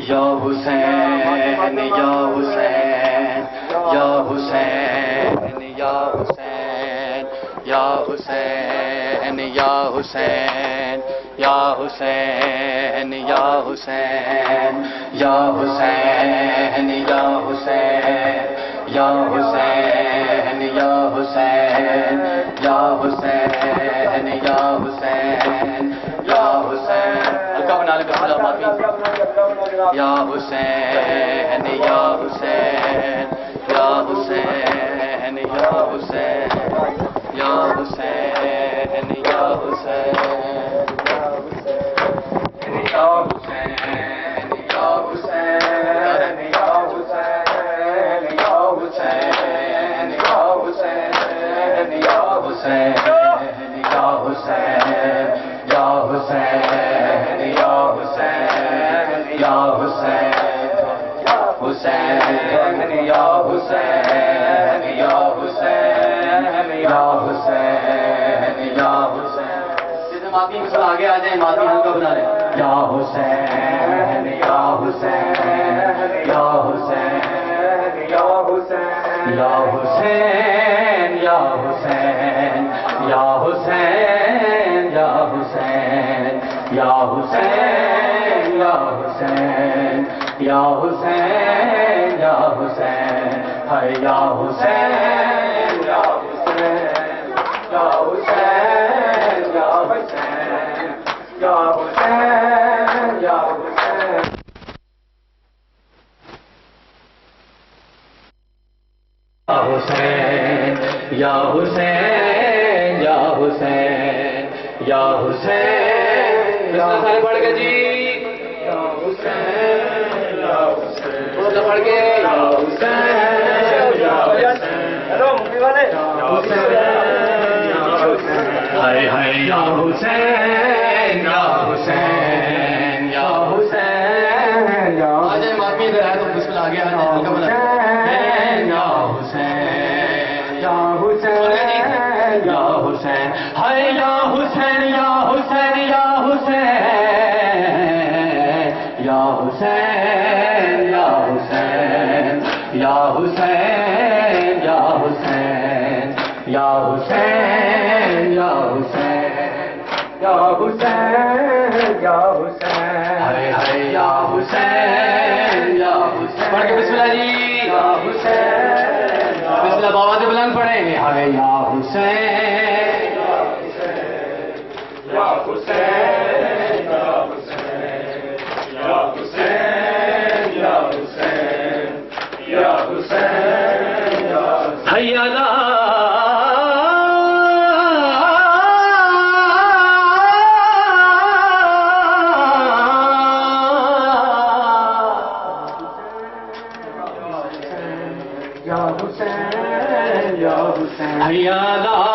یا حسین یا حسین یا حسین یا حسین یا حسین یا حسین یا حسین یا حسین یا حسین یا حسین یا حسین یا حسین یا حسین یا حسین یا حسین ہلکا بنا لے بسم اللہ یا حسین یا حسین یا حسین یا حسین یا حسین یا حسین یا حسین یا حسین یا حسین یا حسین یا حسین یا حسین یا حسین یا حسین یا حسین یا حسین حسین یا حسین یا حسین یا حسین یا حسین جتنے مادی مثال آگے آ جائیں مادی ہم کا بنا لیں یا حسین یا حسین یا حسین یا حسین یا حسین یا حسین یا حسین یا حسین یا حسین یا حسین یا حسین یا حسین ہے یا حسین یا حسین یا حسین یا حسین یا حسین یا حسین یا حسین یا حسین یا حسین یا حسین پڑھ کے جی یا حسین یا حسین تھوڑا سا پڑھ کے یا حسین یا حسین ہیلو ممی والے یا حسین ہائے ہائے یا حسین یا حسین یا حسین یا آج معافی ادھر ہے تو بسم اللہ آگے آنا یا حسین یا حسین یا حسین ہائے یا حسین یا حسین یا حسین یا حسین یا حسین یا حسین یا حسین یا حسین یا حسین یا حسین یا حسین ہائے ہائے یا حسین یا حسین پڑھ کے بسم اللہ جی یا حسین بسم اللہ بابا سے بلند پڑھیں گے ہائے یا حسین یا حسین یا حسین یا حسین یا حسین یا حسین یا حسین یا حسین یا حسین حیا لا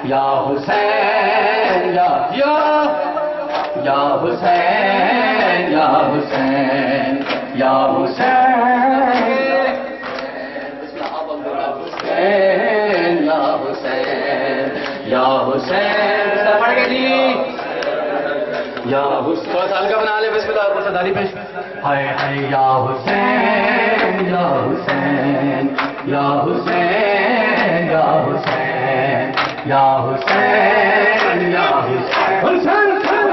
یا حسین یا حسین یا حسین یا حسین یا حسین یا حسین پڑھ کے جی یا حسین تھوڑا سال کا بنا لے بسم اللہ اوپر سے داری پیش ہائے ہائے یا حسین یا حسین یا حسین یا حسین یا حسین یا حسین حسین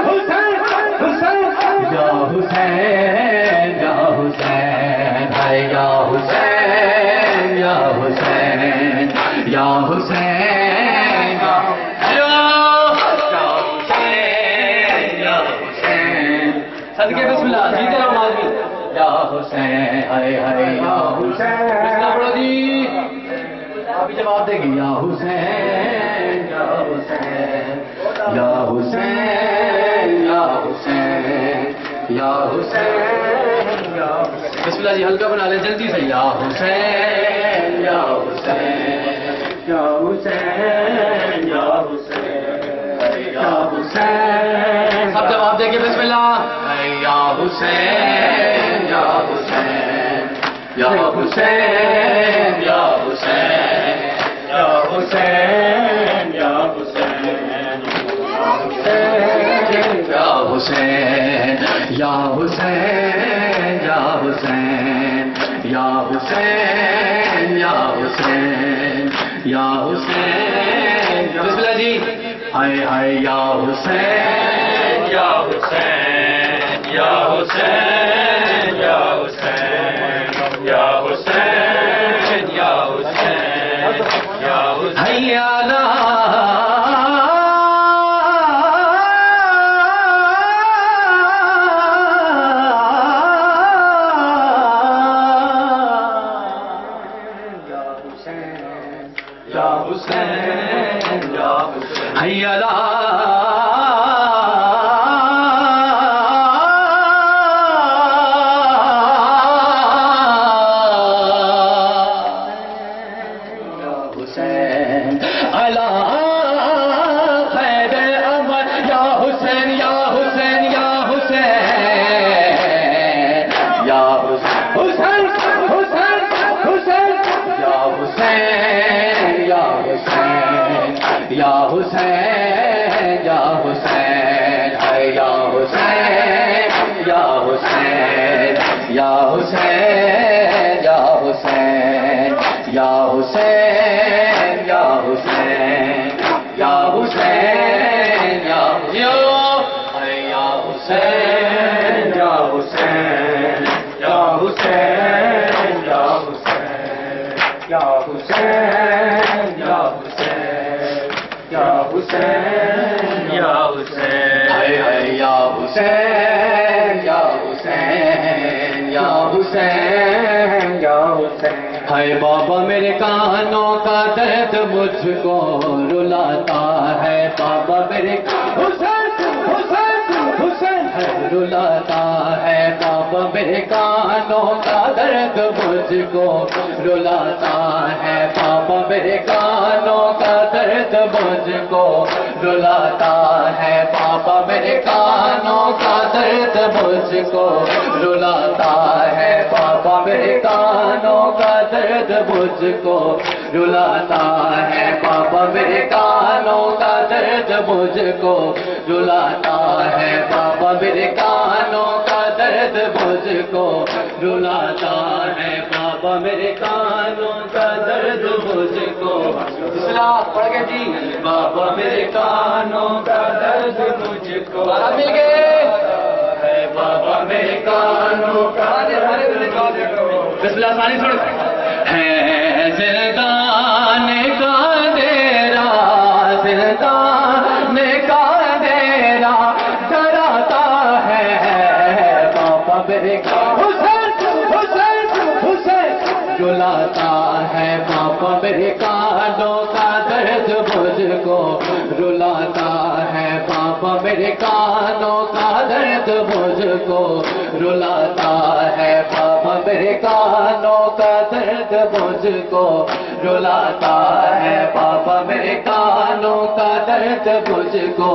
حسین حسین یا حسین یا حسین ہے یا حسین یا حسین یا حسین یا حسین یا حسین صدقے بسم اللہ جیتے رہو آدمی یا حسین ہائے ہائے یا حسین بسم اللہ پڑھو جی ابھی جواب دے گی یا حسین یا حسین یا حسین یا حسین یا حسین بسم اللہ جی ہلکا بنا لیں جلدی سے یا حسین یا حسین یا حسین یا حسین یا حسین سب جواب دیں گے بسم اللہ یا حسین یا حسین یا حسین یا حسین یا حسین یا حسین یا حسین یا حسین یا حسین یا حسین یا حسین یا حسین بسم اللہ جی ہائے ہائے یا حسین یا حسین یا حسین یا حسین یا حسین یا حسین یا حسین ہائے بابا میرے کانوں کا درد مجھ کو رلاتا ہے بابا میرے حسین حسین حسین رلاتا ہے بابا میرے کانوں کا درد مجھ کو رلاتا ہے بابا میرے کانوں کا درد مجھ کو رلاتا ہے بابا میرے کانوں کا درد مجھ کو رلاتا ہے بابا میرے کانوں کا درد مجھ کو رلاتا ہے بابا میرے کانوں کا درد مجھ کو رلاتا ہے بابا میرے کانوں کا درد مجھ کو رلاتا ہے بابا میرے کانوں کا درد مجھ کو پڑھ گئے جی بابا میرے کانوں کا درد مجھ کو مل گئے بابا میرے کانوں کا بسم اللہ ثانی سن ہے زندان کا دیرا زندان کا دیرا ڈراتا ہے بابا میرے حسین حسین حسین رلاتا ہے بابا میرے کانوں کا درد مجھ کو رلاتا ہے بابا میرے کانوں کا درد مجھ کو رلاتا ہے بابا میرے کانوں کا درد مجھ کو رلاتا ہے بابا میرے کانوں کا درد مجھ کو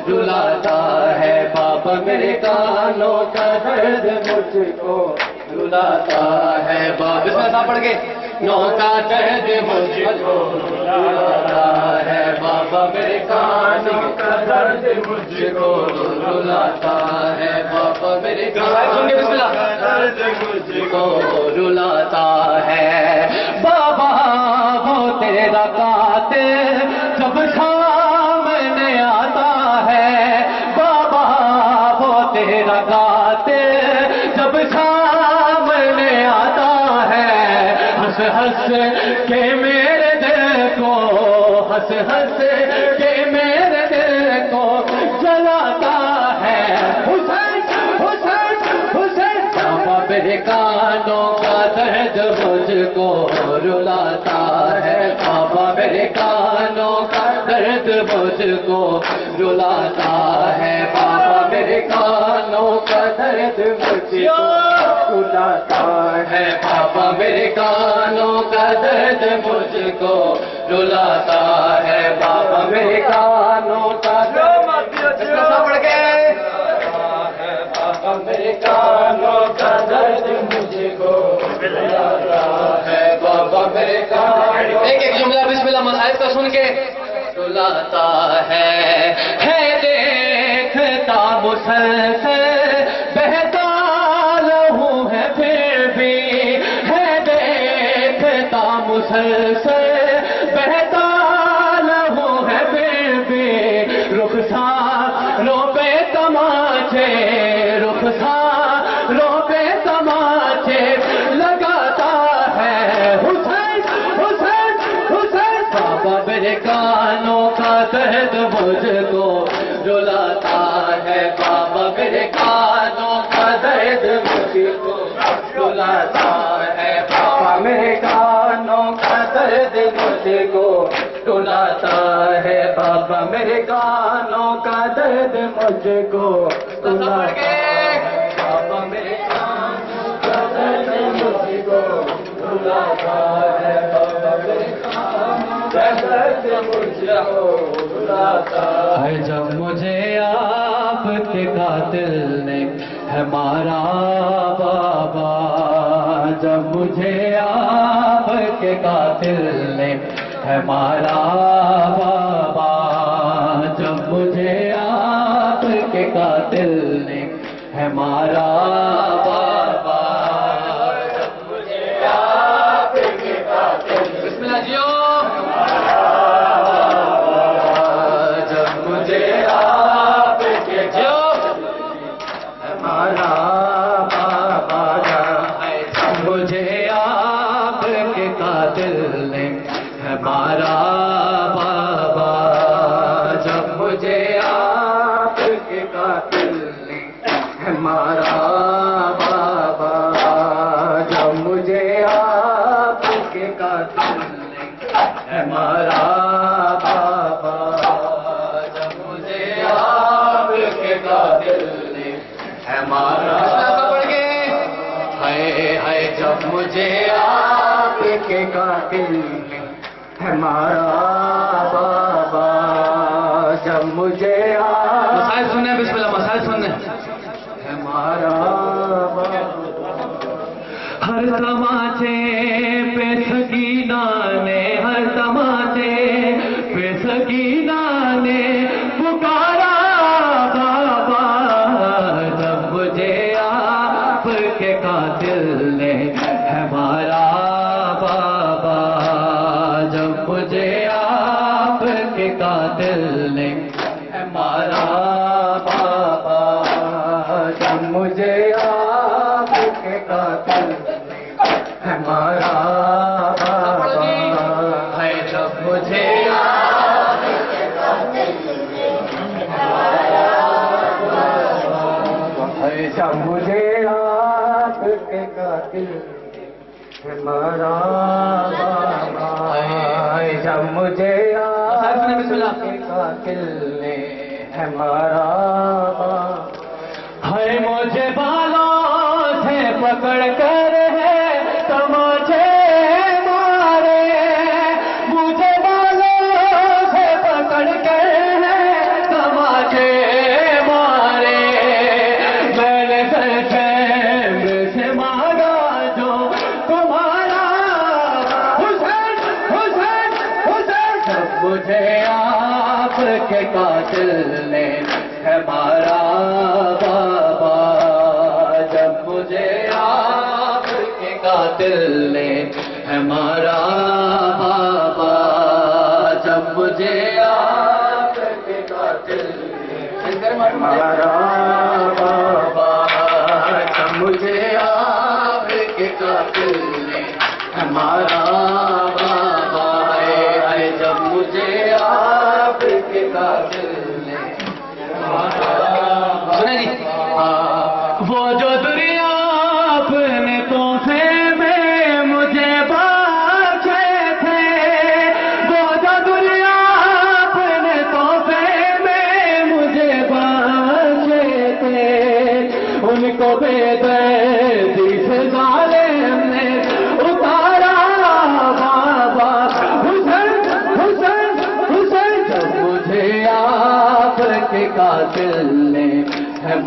رلاتا ہے بابا میرے کانوں کا درد مجھ کو رلاتا ہے بابا اس میں پڑھ کے نو کا درد مجھ کو رلاتا ہے بابا میرے کانوں کا درد مجھ کو رلاتا ہے بابا میرے کانوں کا درد مجھ کو رلاتا ہے بابا وہ تیرا قاتل جب سامنے آتا ہے بابا وہ تیرا قاتل جب سامنے آتا ہے ہنس ہنس کے میرے دل کو ہنس ہنس کے میرے دل کو جلاتا ہے حسین حسین حسین بابا میرے کانوں کا درد مجھ کو رلاتا ہے بابا میرے کانوں کا درد مجھ کو رلاتا ہے بابا میرے کانوں کا درد مجھ کو رلاتا ہے بابا میرے کانوں کا درد مجھ کو رلاتا ہے بابا میرے کانوں کا پڑھ کے بابا میرے کانوں کا درد مجھ کو رلاتا ہے بابا میرے کانوں ایک ایک جملہ بسم اللہ مسائل کا سن کے رلاتا ہے دیکھتا مسلسل بہتا لہو ہے پھر بھی ہے دیکھتا مسلسل بہتا لہو ہے پھر بھی رخساروں پہ تماچے رخساروں پہ تماچے لگاتا ہے حسین حسین حسین بابا میرے کانوں کا درد مجھ کو رلاتا ہے بابا میرے کانوں کا درد مجھ کو رلاتا ہے بابا میرے کانوں کا درد مجھ کو رلاتا ہے بابا میرے کانوں کا درد مجھ کو رلاتا ہے بابا میرے کانوں کا درد مجھ کو رلاتا ہے بابا میرے کانوں کا درد مجھ کو رلاتا ہے جب مجھے آپ کے قاتل نے ہے مارا بابا جب مجھے آپ کے قاتل نے ہے مارا بابا جب مجھے آپ کے قاتل نے ہے مارا بابا جب مجھے آپ کے قاتل بسم اللہ جیو جب مجھے آپ کے ہمارا بابا جب مجھے آپ کے قاتل نے ہمارا بابا جب مجھے آپ کے قاتل نے ہمارا بابا جب مجھے آپ کے قاتل نے ہمارا بابا جب مجھے آپ کے قاتل نے ہمارا ہے جب مجھے آپ کے قاتل نے ہمارا بابا جب مجھے مسائل سنیں بسم اللہ مسائل سنیں ہمارا بابا ہر تماچے پہ سکینہ نے ہر تماچے پہ سکینہ نے پکارا بابا جب مجھے آپ کے قاتل نے ہمارا بابا جب مجھے آپ کے قاتل نے ہمارا بابا جب مجھے آپ کے قاتل ہمارا بابا ہے جب مجھے آپ کے قاتل ہمارا بابا ہے جب مجھے آپ کے قاتل ہمارا بابا ہے جب مجھے آپ کے قاتل نے ہمارا بابا ہے مجھے بالوں سے پکڑ کر ہے تماچے مارے مجھے بالوں سے پکڑ کر ہے تماچے مارے میں نے سر سے مارا جو تمہارا حسین حسین حسین جب مجھے آپ کے قاتل نے ہمارا بابا جب مجھے آپ کے قاتل نے ہمارا بابا جب مجھے آپ کے قاتل نے ہمارا بابا جب مجھے آپ کے قاتل نے ہمارا بابا ہے جب مجھے آپ کے قاتل سنیں جی وہ جو دریا اپنے تحفے میں مجھے بخشے تھے وہ جو دریا اپنے تحفے میں مجھے بخشے تھے ان کو بے دردی